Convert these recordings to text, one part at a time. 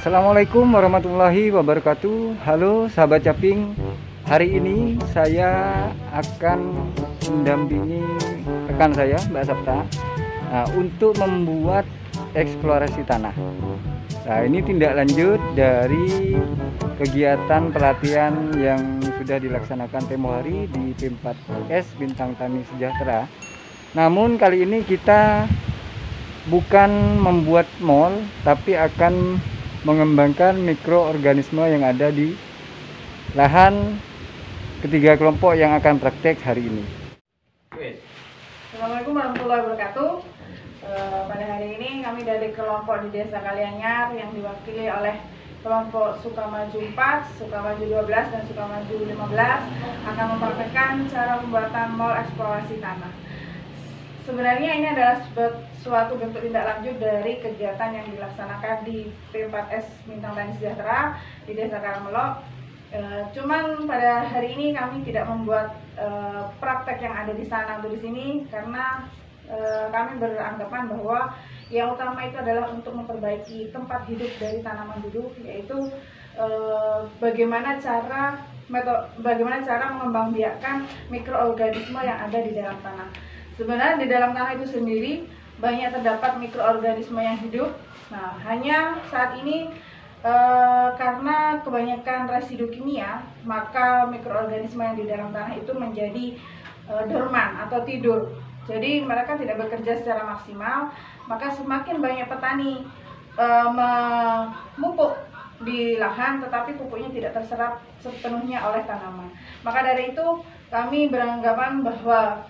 Assalamualaikum warahmatullahi wabarakatuh. Halo sahabat caping. Hari ini saya akan mendampingi rekan saya Mbak Sabta untuk membuat eksplorasi tanah. Nah, ini tindak lanjut dari kegiatan pelatihan yang sudah dilaksanakan tempo hari di P4S Bintang Tani Sejahtera. Namun kali ini kita bukan membuat mall, tapi akan mengembangkan mikroorganisme yang ada di lahan ketiga kelompok yang akan praktek hari ini. Assalamualaikum warahmatullahi wabarakatuh. Pada hari ini kami dari kelompok di Desa Kalianyar yang diwakili oleh kelompok Sukamaju 4, Sukamaju 12, dan Sukamaju 15 akan mempraktekkan cara pembuatan mall eksplorasi tanah. Sebenarnya ini adalah suatu bentuk tindak lanjut dari kegiatan yang dilaksanakan di P4S Bintang Tani Sejahtera di Desa Karangmelok. Cuman pada hari ini kami tidak membuat praktek yang ada di sana atau di sini karena kami beranggapan bahwa yang utama itu adalah untuk memperbaiki tempat hidup dari tanaman duduk, yaitu bagaimana cara mengembangbiakkan mikroorganisme yang ada di dalam tanah. Sebenarnya di dalam tanah itu sendiri banyak terdapat mikroorganisme yang hidup. Nah, hanya saat ini karena kebanyakan residu kimia, maka mikroorganisme yang di dalam tanah itu menjadi dorman atau tidur. Jadi mereka tidak bekerja secara maksimal, maka semakin banyak petani memupuk di lahan, tetapi pupuknya tidak terserap sepenuhnya oleh tanaman. Maka dari itu kami beranggapan bahwa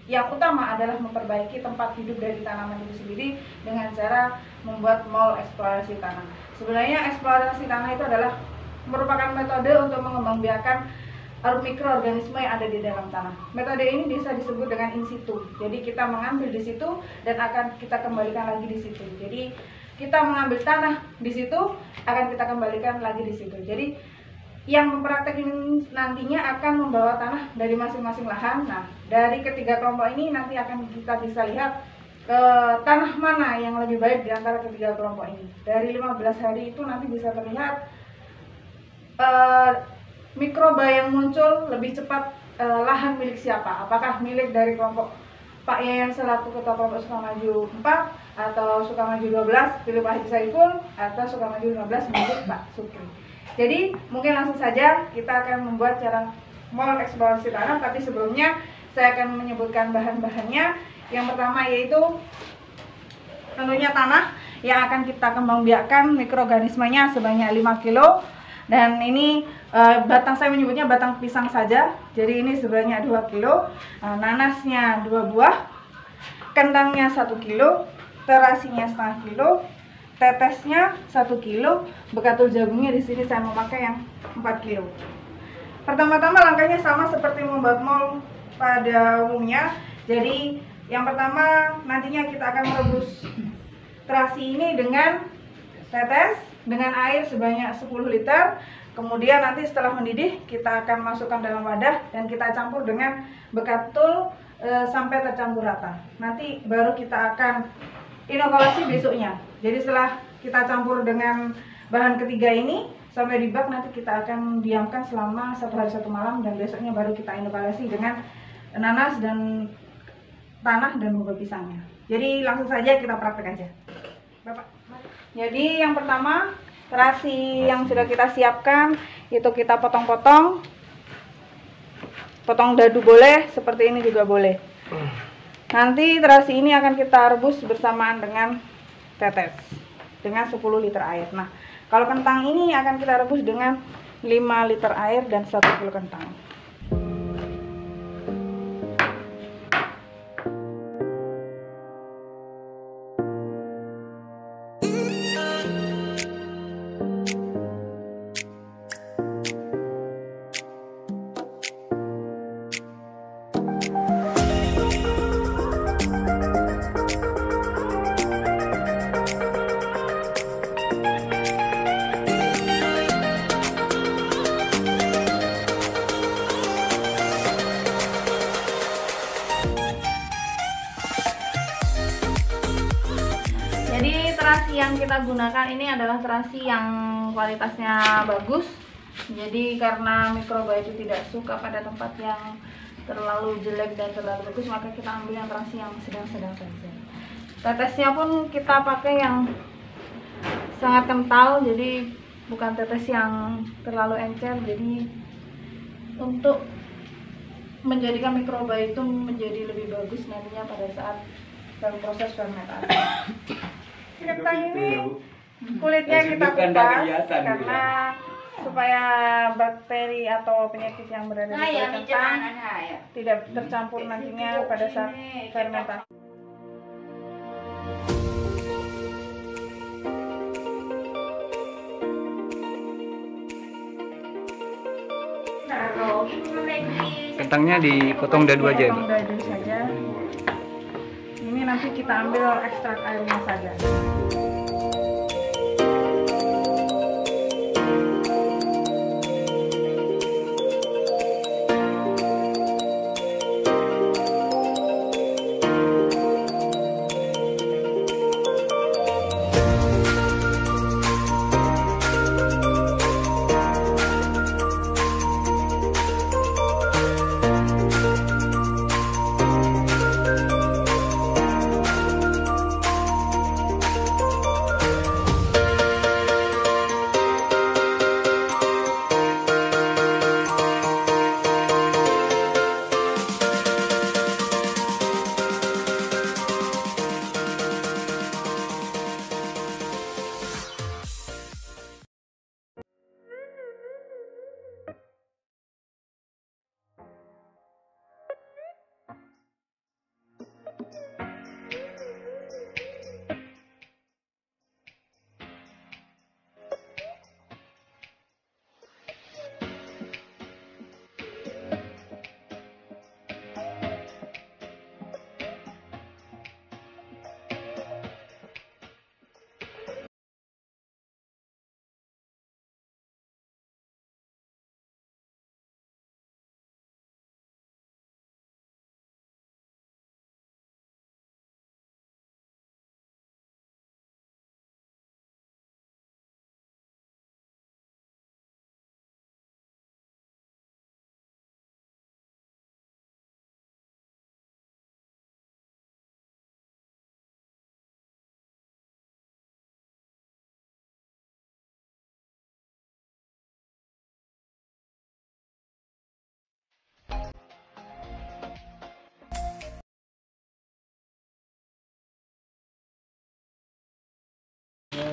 yang utama adalah memperbaiki tempat hidup dari tanaman itu sendiri dengan cara membuat mall eksplorasi tanah. Sebenarnya eksplorasi tanah itu adalah merupakan metode untuk mengembangbiakkan mikroorganisme yang ada di dalam tanah. Metode ini bisa disebut dengan in situ. Jadi kita mengambil di situ dan akan kita kembalikan lagi di situ. Jadi kita mengambil tanah di situ, akan kita kembalikan lagi di situ. Jadi yang mempraktekkan nantinya akan membawa tanah dari masing-masing lahan. Nah, dari ketiga kelompok ini nanti akan kita bisa lihat tanah mana yang lebih baik di antara ketiga kelompok ini. Dari 15 hari itu nanti bisa terlihat mikroba yang muncul lebih cepat, lahan milik siapa. Apakah milik dari kelompok Pak Yayan selaku ketua kelompok Sukamaju 4 atau Sukamaju 12 pilih Pak Haji Saiful, atau Sukamaju 15 milik Pak Sukri. Jadi mungkin langsung saja kita akan membuat cara mall eksplorasi tanah, tapi sebelumnya saya akan menyebutkan bahan-bahannya. Yang pertama yaitu tentunya tanah yang akan kita kembangbiakkan mikroorganismenya sebanyak 5 kilo. Dan ini batang, saya menyebutnya batang pisang saja, jadi ini sebanyak 2 kilo. Nanasnya 2 buah, kentangnya 1 kilo, terasinya setengah kilo, tetesnya 1 kilo, bekatul jagungnya di sini saya memakai yang 4 kilo. Pertama-tama langkahnya sama seperti membuat mall pada umumnya. Jadi yang pertama nantinya kita akan merebus terasi ini dengan tetes dengan air sebanyak 10 liter. Kemudian nanti setelah mendidih kita akan masukkan dalam wadah dan kita campur dengan bekatul sampai tercampur rata. Nanti baru kita akan inokulasi besoknya. Jadi setelah kita campur dengan bahan ketiga ini sampai di bak, nanti kita akan diamkan selama 1 hari 1 malam, dan besoknya baru kita inokulasi dengan nanas dan tanah dan buah pisangnya. Jadi langsung saja kita praktek aja, Bapak. Jadi yang pertama, terasi yang sudah kita siapkan itu kita potong-potong. Potong dadu boleh, seperti ini juga boleh. Nanti terasi ini akan kita rebus bersamaan dengan tetes dengan 10 liter air. Nah, kalau kentang ini akan kita rebus dengan 5 liter air dan 1 kilo kentang. yang kita gunakan ini adalah terasi yang kualitasnya bagus. Jadi karena mikroba itu tidak suka pada tempat yang terlalu jelek dan terlalu bagus, maka kita ambil yang terasi yang sedang-sedang saja. Tetesnya pun kita pakai yang sangat kental, jadi bukan tetes yang terlalu encer. Jadi untuk menjadikan mikroba itu menjadi lebih bagus nantinya pada saat dalam proses fermentasi. Kentang ini kulitnya kita kupas karena supaya bakteri atau penyakit yang berada di kulit kentang tidak tercampur nantinya pada saat fermentasi. Kentangnya dipotong dadu aja, Potong dadu saja. Ini nanti kita ambil ekstrak airnya saja.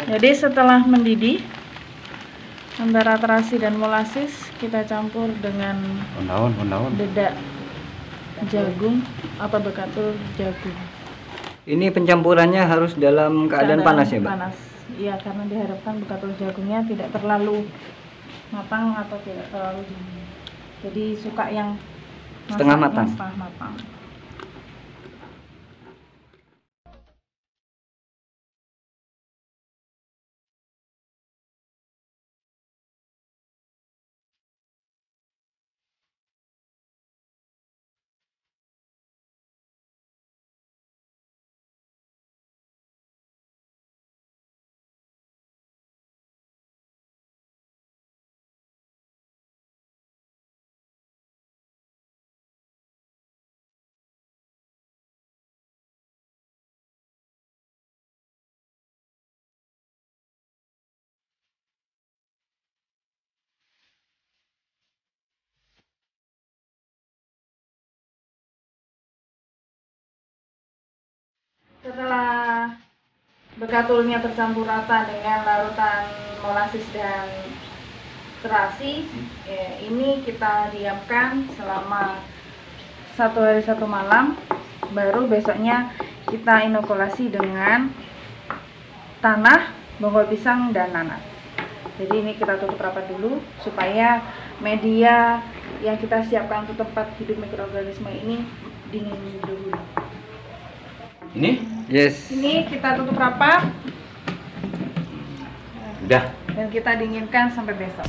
Jadi setelah mendidih antara terasi dan molasis, kita campur dengan dedak jagung atau bekatul jagung. Ini pencampurannya harus dalam keadaan panas ya, Mbak? Panas. Iya, karena diharapkan bekatul jagungnya tidak terlalu matang atau tidak terlalu dingin. Jadi suka yang setengah matang. Setengah matang. Setelah bekatulnya tercampur rata dengan larutan molasis dan terasi, ini kita diamkan selama 1 hari 1 malam. Baru besoknya kita inokulasi dengan tanah, bonggol pisang, dan nanas. Jadi ini kita tutup rapat dulu supaya media yang kita siapkan untuk tempat hidup mikroorganisme ini dingin dulu. Ini? Yes. Ini kita tutup rapat. Udah. Dan kita dinginkan sampai besok.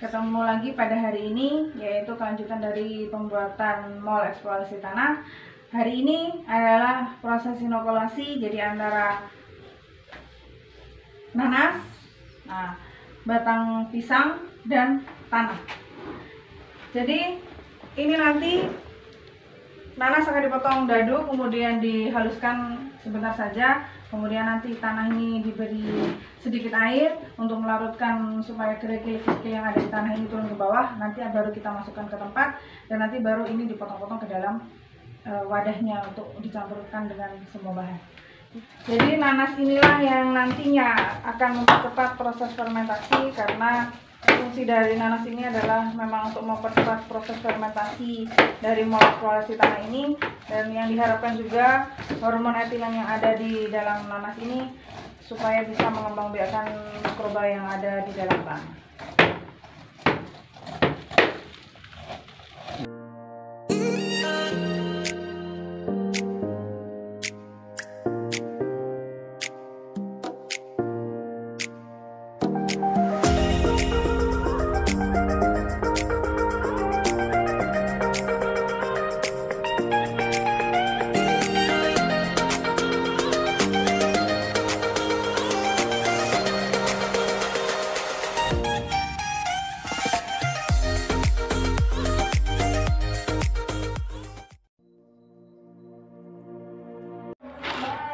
ketemu lagi pada hari ini, yaitu kelanjutan dari pembuatan mall eksplorasi tanah. Hari ini adalah proses inokulasi, jadi antara nanas, batang pisang, dan tanah. Jadi ini nanti nanas akan dipotong dadu, kemudian dihaluskan sebentar saja. Kemudian nanti tanah ini diberi sedikit air untuk melarutkan supaya kerikil-kerikil yang ada di tanah ini turun ke bawah. Nanti baru kita masukkan ke tempat, dan nanti baru ini dipotong-potong ke dalam wadahnya untuk dicampurkan dengan semua bahan. Jadi nanas inilah yang nantinya akan mempercepat proses fermentasi, karena fungsi dari nanas ini adalah memang untuk mempercepat proses fermentasi dari mall eksplorasi tanah ini. Dan yang diharapkan juga hormon etilen yang ada di dalam nanas ini supaya bisa mengembangbiakkan mikroba yang ada di dalam tanah.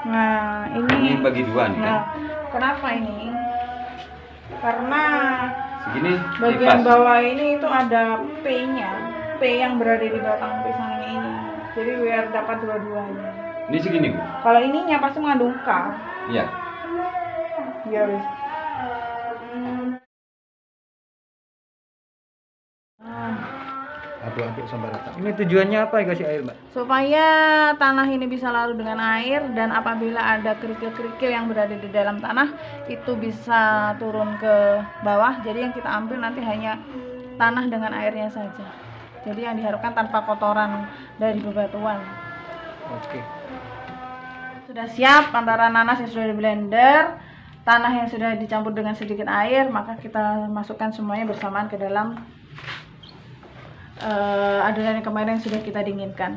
Nah, ini bagi dua nih kan? Nah, kenapa ini? Karena Segini bagian pas. bawah ini itu ada P-nya, P yang berada di batang pisangnya ini. Jadi biar dapat dua-duanya. Ini segini Bu? Kalau ininya pasti mengandung K. Iya. Biar Aduk-aduk sampai rata. Ini tujuannya apa ya kasih air Mbak? supaya tanah ini bisa larut dengan air, dan apabila ada kerikil-kerikil yang berada di dalam tanah itu bisa turun ke bawah. Jadi yang kita ambil nanti hanya tanah dengan airnya saja. Jadi yang diharapkan tanpa kotoran dari bebatuan. Oke. Sudah siap antara nanas yang sudah di blender, tanah yang sudah dicampur dengan sedikit air, maka kita masukkan semuanya bersamaan ke dalam adonan yang kemarin yang sudah kita dinginkan.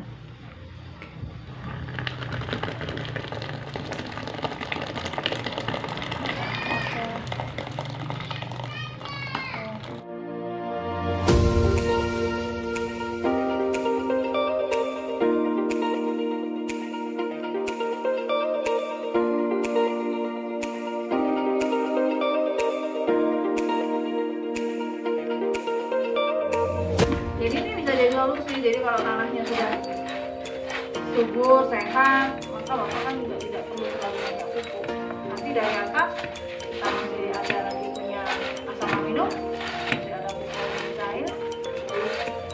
Jadi ini bisa jadi solusi. Jadi kalau tanahnya sudah subur, sehat, maka bapak kan juga tidak perlu terlalu banyak pupuk. Nanti dari atas kita masih ada lagi punya asam amino, masih ada pupuk cair.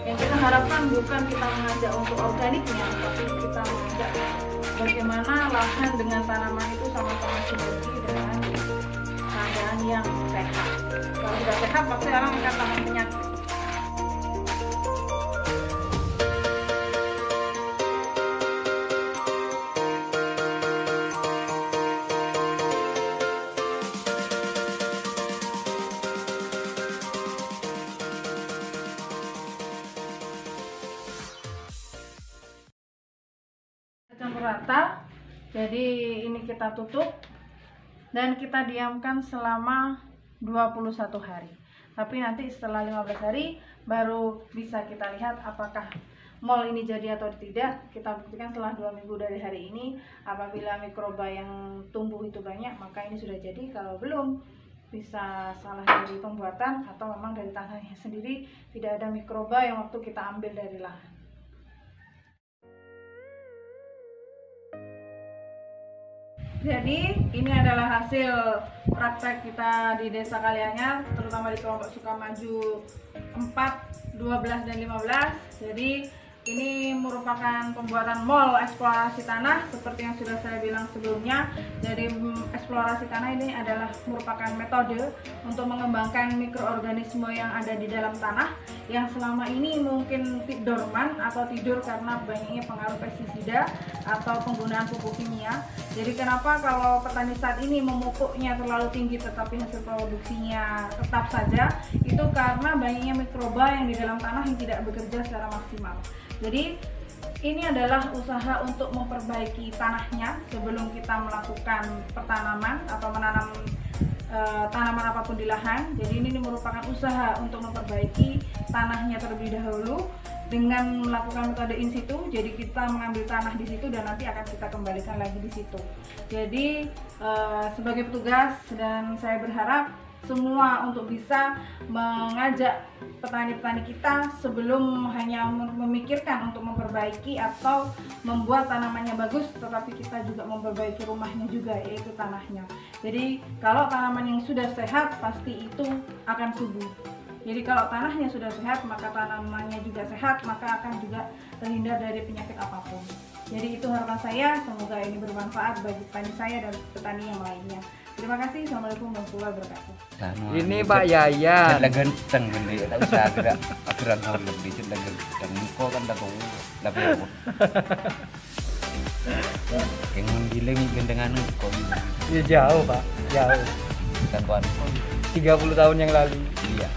Yang kita harapkan bukan kita mengajak untuk organiknya, tapi kita mengajak bagaimana lahan dengan tanaman itu sama-sama sinergi dengan keadaan yang sehat. Kalau sudah sehat, pasti orang akan tahan penyakit. Campur rata. Jadi ini kita tutup dan kita diamkan selama 21 hari. Tapi nanti setelah 15 hari baru bisa kita lihat apakah mall ini jadi atau tidak. Kita buktikan setelah 2 minggu dari hari ini. Apabila mikroba yang tumbuh itu banyak, maka ini sudah jadi. Kalau belum, bisa salah dari pembuatan atau memang dari tanahnya sendiri tidak ada mikroba yang waktu kita ambil dari lahan. Jadi ini adalah hasil praktek kita di Desa Kalianyar, terutama di kelompok Sukamaju 4, 12, dan 15. Jadi Ini merupakan pembuatan mall eksplorasi tanah seperti yang sudah saya bilang sebelumnya. Jadi eksplorasi tanah ini adalah merupakan metode untuk mengembangkan mikroorganisme yang ada di dalam tanah yang selama ini mungkin dorman atau tidur karena banyaknya pengaruh pestisida atau penggunaan pupuk kimia. Jadi kenapa kalau petani saat ini memupuknya terlalu tinggi tetapi hasil produksinya tetap saja, itu karena banyaknya mikroba yang di dalam tanah yang tidak bekerja secara maksimal. Jadi ini adalah usaha untuk memperbaiki tanahnya sebelum kita melakukan pertanaman atau menanam tanaman apapun di lahan. Jadi ini merupakan usaha untuk memperbaiki tanahnya terlebih dahulu dengan melakukan metode in situ. Jadi kita mengambil tanah di situ dan nanti akan kita kembalikan lagi di situ. Jadi sebagai petugas, dan saya berharap semua untuk bisa mengajak petani-petani kita sebelum hanya memikirkan untuk memperbaiki atau membuat tanamannya bagus, tetapi kita juga memperbaiki rumahnya juga, yaitu tanahnya. Jadi kalau tanaman yang sudah sehat pasti itu akan subur. Jadi kalau tanahnya sudah sehat maka tanamannya juga sehat, maka akan juga terhindar dari penyakit apapun. Jadi itu harapan saya, semoga ini bermanfaat bagi petani saya dan petani yang lainnya. Terima kasih. Assalamualaikum warahmatullahi wabarakatuh. Ini Pak Yayan. Sudah ganteng gede, tak usah gerak aturan hal lebih sudah ganteng. Muka kan dah tahu, tapi apa? Yang menggiling gandengan kok Ya jauh Pak, jauh. kan tuan. 30 tahun yang lalu. Iya.